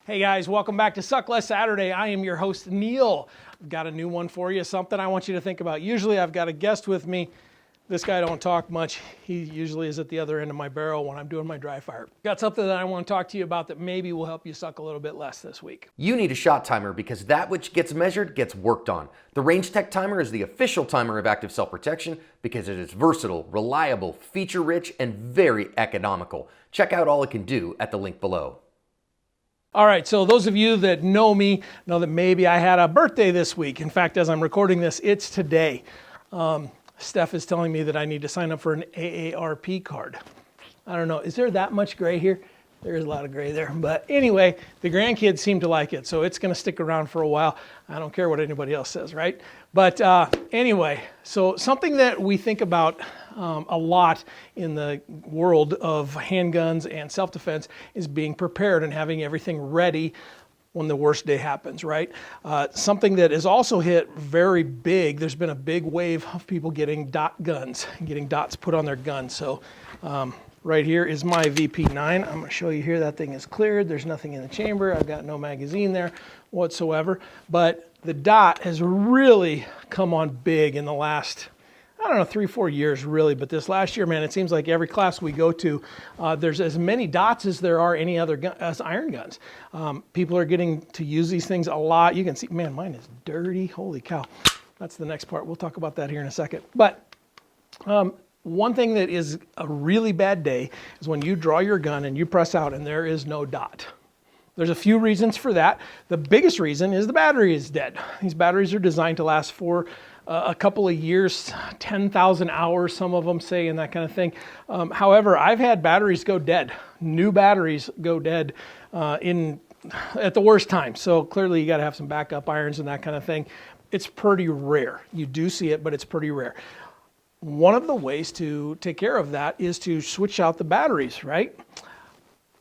Hey guys, welcome back to Suck Less Saturday. I am your host, Neil. I've got a new one for you, something I want you to think about. Usually I've got a guest with me. This guy don't talk much. He usually is at the other end of my barrel when I'm doing my dry fire. Got something that I want to talk to you about that maybe will help you suck a little bit less this week. You need a shot timer because that which gets measured gets worked on. The Range Tech Timer is the official timer of Active Self-Protection because it is versatile, reliable, feature-rich, and very economical. Check out all it can do at the link below. All right, so those of you that know me know that maybe I had a birthday this week. In fact, as I'm recording this, it's today. Steph is telling me that I need to sign up for an AARP card. I don't know, is there that much gray here? There is a lot of gray there. But anyway, the grandkids seem to like it, so it's going to stick around for a while. I don't care what anybody else says, right? But anyway, so something that we think about a lot in the world of handguns and self-defense is being prepared and having everything ready when the worst day happens, right? Something that is also hit very big, there's been a big wave of people getting dot guns, getting dots put on their guns. So right here is my VP9. I'm going to show you here that thing is cleared. There's nothing in the chamber. I've got no magazine there whatsoever. But the dot has really come on big in the last, I don't know, 3-4 years really, but this last year, man, it seems like every class we go to, there's as many dots as there are any other as iron guns. People are getting to use these things a lot. You can see, man, mine is dirty. Holy cow. That's the next part. We'll talk about that here in a second. But one thing that is a really bad day is when you draw your gun and you press out and there is no dot. There's a few reasons for that. The biggest reason is the battery is dead. These batteries are designed to last for a couple of years, 10,000 hours, some of them say, and that kind of thing. However, I've had batteries go dead. New batteries go dead at the worst time. So clearly you got to have some backup irons and that kind of thing. It's pretty rare. You do see it, but it's pretty rare. One of the ways to take care of that is to switch out the batteries, right?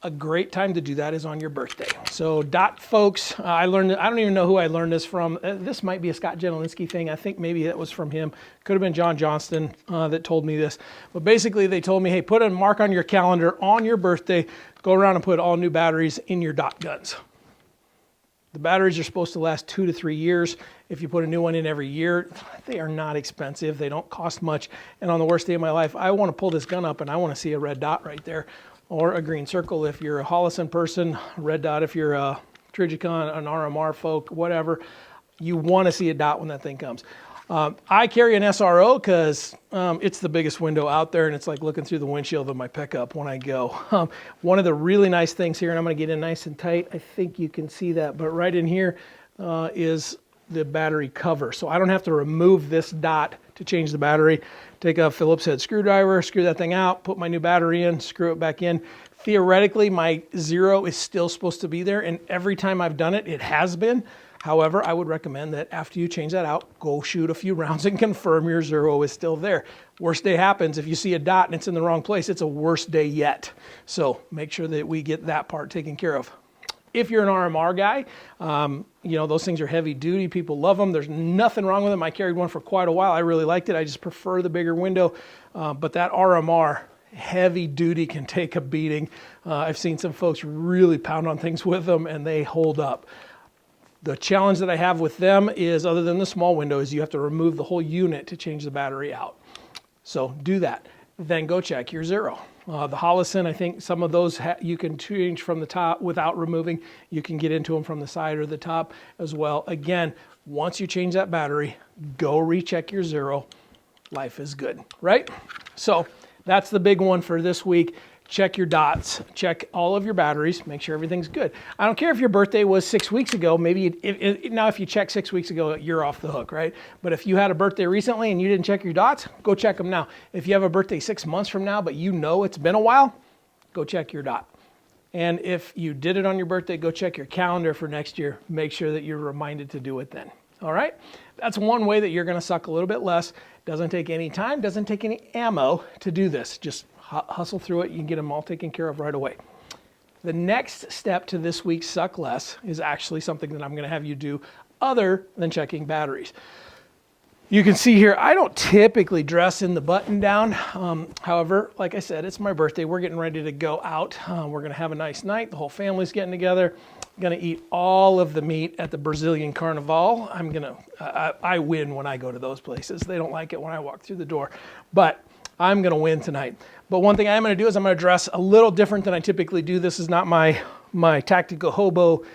A great time to do that is on your birthday. So dot folks, I don't even know who I learned this from. This might be a Scott Jelinski thing. I think maybe that was from him. Could have been John Johnston that told me this. But basically they told me, hey, put a mark on your calendar on your birthday, go around and put all new batteries in your dot guns. The batteries are supposed to last 2 to 3 years. If you put a new one in every year, they are not expensive. They don't cost much. And on the worst day of my life, I want to pull this gun up and I want to see a red dot right there, or a green circle if you're a Holosun person, red dot if you're a Trijicon, an RMR folk, whatever. You want to see a dot when that thing comes. I carry an SRO because it's the biggest window out there and it's like looking through the windshield of my pickup when I go. One of the really nice things here, and I'm going to get in nice and tight, I think you can see that, but right in here is the battery cover. So I don't have to remove this dot to change the battery. Take a Phillips head screwdriver, screw that thing out, put my new battery in, screw it back in. Theoretically, my 0 is still supposed to be there, and every time I've done it, it has been. However, I would recommend that after you change that out, go shoot a few rounds and confirm your 0 is still there. Worst day happens, if you see a dot and it's in the wrong place, it's a worse day yet. So make sure that we get that part taken care of. If you're an RMR guy, you know, those things are heavy duty. People love them. There's nothing wrong with them. I carried one for quite a while. I really liked it. I just prefer the bigger window. But that RMR, heavy duty, can take a beating. I've seen some folks really pound on things with them and they hold up. The challenge that I have with them is, other than the small window, is you have to remove the whole unit to change the battery out. So do that. Then go check your 0. The Holosun, I think some of those you can change from the top without removing. You can get into them from the side or the top as well. Again, once you change that battery, go recheck your 0. Life is good, right? So that's the big one for this week. Check your dots, check all of your batteries, make sure everything's good. I don't care if your birthday was 6 weeks ago, maybe, now if you check 6 weeks ago, you're off the hook, right? But if you had a birthday recently and you didn't check your dots, go check them now. If you have a birthday 6 months from now, but you know it's been a while, go check your dot. And if you did it on your birthday, go check your calendar for next year. Make sure that you're reminded to do it then. All right? That's one way that you're going to suck a little bit less. Doesn't take any time, doesn't take any ammo to do this. Just hustle through it. You can get them all taken care of right away. The next step to this week's Suck Less is actually something that I'm going to have you do other than checking batteries. You can see here, I don't typically dress in the button down. However, like I said, it's my birthday. We're getting ready to go out. We're gonna have a nice night. The whole family's getting together. Gonna eat all of the meat at the Brazilian Carnival. I win when I go to those places. They don't like it when I walk through the door, but I'm gonna win tonight. But one thing I'm gonna do is I'm gonna dress a little different than I typically do. This is not my tactical hobo,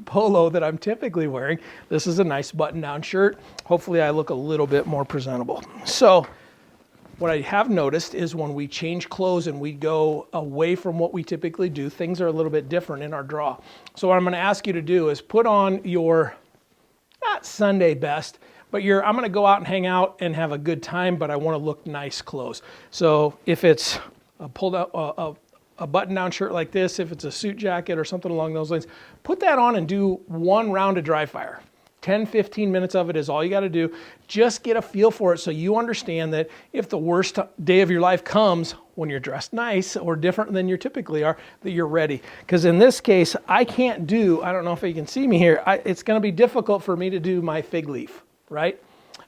polo that I'm typically wearing. This is a nice button-down shirt. Hopefully I look a little bit more presentable. So what I have noticed is when we change clothes and we go away from what we typically do, things are a little bit different in our draw. So what I'm going to ask you to do is put on your, not Sunday best, but I'm going to go out and hang out and have a good time, but I want to look nice clothes. So if it's a button-down shirt like this, if it's a suit jacket or something along those lines, put that on and do one round of dry fire. 10, 15 minutes of it is all you got to do. Just get a feel for it so you understand that if the worst day of your life comes when you're dressed nice or different than you typically are, that you're ready. Because in this case, I don't know if you can see me here, it's going to be difficult for me to do my fig leaf, right?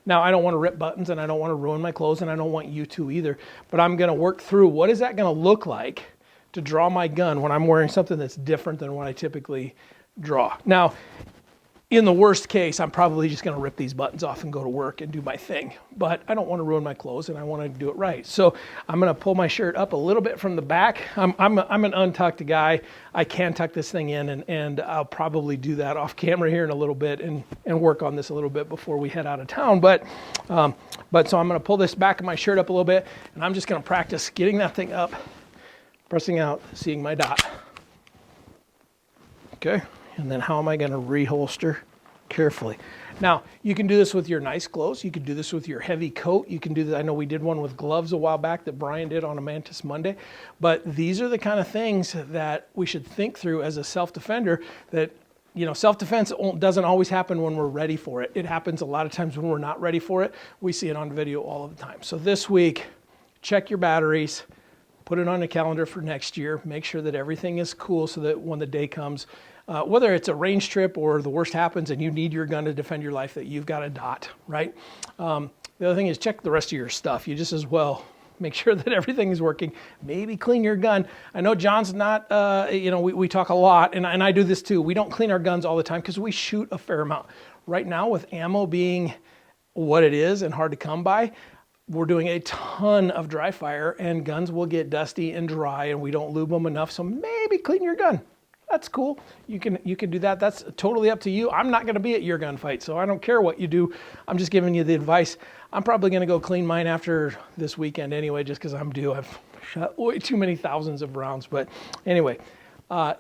Now, I don't want to rip buttons and I don't want to ruin my clothes and I don't want you to either, but I'm going to work through what is that going to look like to draw my gun when I'm wearing something that's different than what I typically draw. Now, in the worst case, I'm probably just going to rip these buttons off and go to work and do my thing. But I don't want to ruin my clothes and I want to do it right. So I'm going to pull my shirt up a little bit from the back. I'm an untucked guy. I can tuck this thing in and I'll probably do that off camera here in a little bit and work on this a little bit before we head out of town. But so I'm going to pull this back of my shirt up a little bit and I'm just going to practice getting that thing up, pressing out, seeing my dot. Okay. And then how am I going to reholster carefully? Now, you can do this with your nice clothes. You can do this with your heavy coat. You can do that. I know we did one with gloves a while back that Brian did on a Mantis Monday. But these are the kind of things that we should think through as a self-defender that, self-defense doesn't always happen when we're ready for it. It happens a lot of times when we're not ready for it. We see it on video all of the time. So this week, check your batteries. Put it on a calendar for next year. Make sure that everything is cool so that when the day comes, whether it's a range trip or the worst happens and you need your gun to defend your life, that you've got a dot, right? The other thing is check the rest of your stuff. You just as well make sure that everything is working. Maybe clean your gun. I know John's not, we talk a lot, and I do this too. We don't clean our guns all the time because we shoot a fair amount. Right now, with ammo being what it is and hard to come by, we're doing a ton of dry fire and guns will get dusty and dry and we don't lube them enough. So maybe clean your gun. That's cool. You can do that. That's totally up to you. I'm not going to be at your gunfight, so I don't care what you do. I'm just giving you the advice. I'm probably going to go clean mine after this weekend anyway, just because I'm due. I've shot way too many thousands of rounds. But anyway,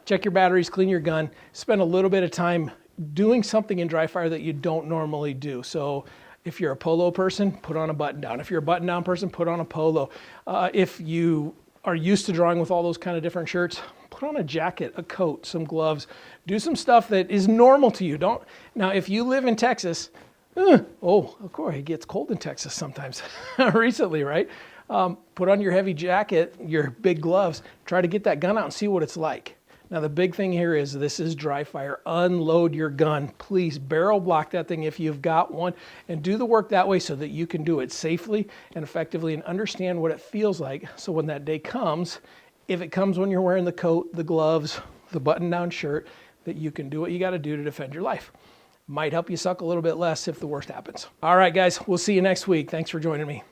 check your batteries, clean your gun, spend a little bit of time doing something in dry fire that you don't normally do. So if you're a polo person, put on a button down. If you're a button down person, put on a polo. If you are used to drawing with all those kind of different shirts, put on a jacket, a coat, some gloves. Do some stuff that is normal to you. Now, if you live in Texas, of course, it gets cold in Texas sometimes recently, right? Put on your heavy jacket, your big gloves, try to get that gun out and see what it's like. Now, the big thing here is this is dry fire. Unload your gun. Please barrel block that thing if you've got one and do the work that way so that you can do it safely and effectively and understand what it feels like. So when that day comes, if it comes when you're wearing the coat, the gloves, the button-down shirt, that you can do what you got to do to defend your life. Might help you suck a little bit less if the worst happens. All right, guys, we'll see you next week. Thanks for joining me.